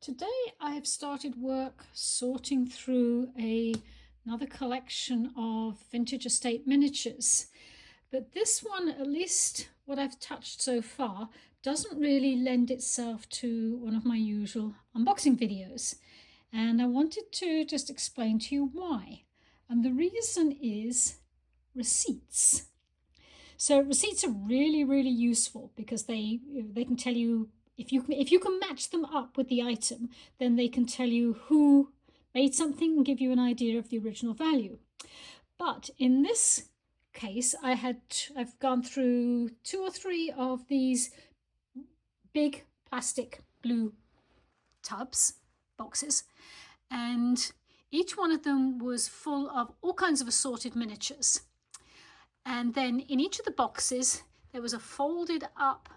Today I have started work sorting through another collection of vintage estate miniatures. But this one, at least what I've touched so far, doesn't really lend itself to one of my usual unboxing videos. And I wanted to just explain to you why. And the reason is receipts. So receipts are really, really useful because they can tell you if you can match them up with the item, then they can tell you who made something and give you an idea of the original value. But in this case, I've gone through 2 or 3 of these big plastic blue boxes, and each one of them was full of all kinds of assorted miniatures. And then in each of the boxes, there was a folded up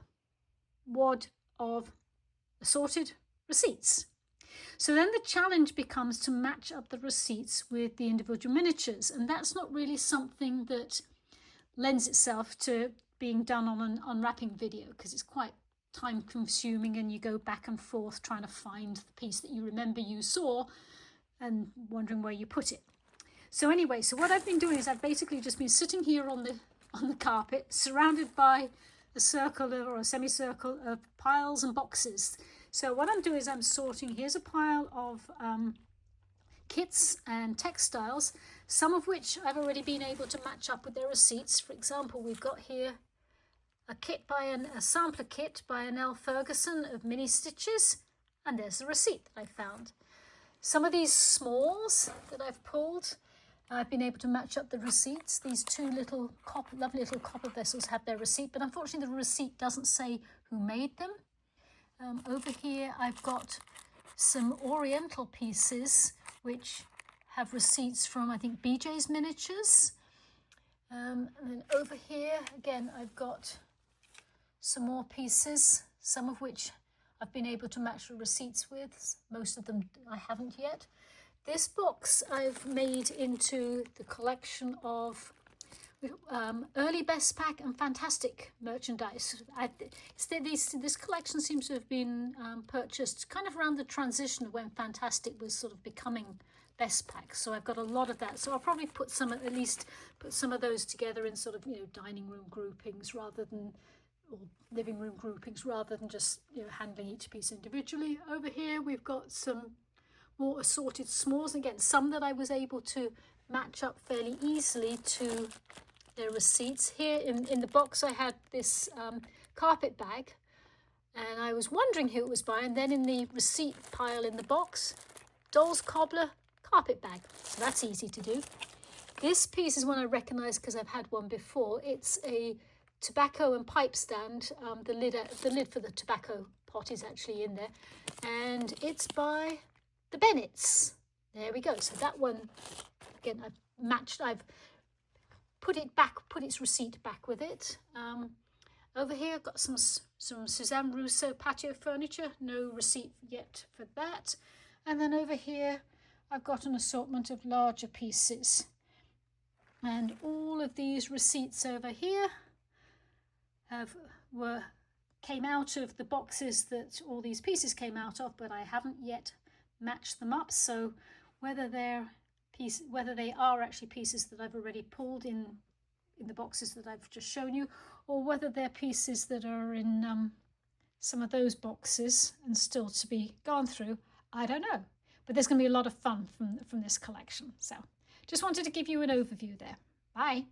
wad of assorted receipts. So then the challenge becomes to match up the receipts with the individual miniatures. And that's not really something that lends itself to being done on an unwrapping video, because it's quite time consuming and you go back and forth trying to find the piece that you remember you saw and wondering where you put it. So anyway, so what I've been doing is I've basically just been sitting here on the carpet, surrounded by a circle or a semicircle of piles and boxes. So what I'm doing is I'm sorting. Here's a pile of kits and textiles, some of which I've already been able to match up with their receipts. For example, we've got here a sampler kit by Annelle Ferguson of mini stitches, and there's the receipt that I found. Some of these smalls that I've pulled, I've been able to match up the receipts. These 2 lovely little copper vessels have their receipt, but unfortunately the receipt doesn't say who made them. Over here I've got some oriental pieces which have receipts from, I think, BJ's Miniatures. And then over here again I've got some more pieces, some of which I've been able to match the receipts with. Most of them I haven't yet. This box I've made into the collection of early Best Pack and Fantastic merchandise. This collection seems to have been purchased kind of around the transition of when Fantastic was sort of becoming Best Pack. So I've got a lot of that. So I'll probably at least put some of those together in sort of, dining room groupings or living room groupings rather than just, handling each piece individually. Over here we've got some more assorted smalls. Again, some that I was able to match up fairly easily to their receipts. Here in the box I had this carpet bag, and I was wondering who it was by, and then in the receipt pile in the box, Doll's Cobbler carpet bag. So that's easy to do. This piece is one I recognise because I've had one before. It's a tobacco and pipe stand. The lid for the tobacco pot is actually in there, and it's by the Bennetts. There we go. So that one, again, I've put its receipt back with it. Over here I've got some Suzanne Russo patio furniture, no receipt yet for that. And then over here I've got an assortment of larger pieces, and all of these receipts over here came out of the boxes that all these pieces came out of, but I haven't yet match them up. So whether they are actually pieces that I've already pulled in the boxes that I've just shown you, or whether they're pieces that are in some of those boxes and still to be gone through, I don't know. But there's going to be a lot of fun from this collection. So just wanted to give you an overview there. Bye.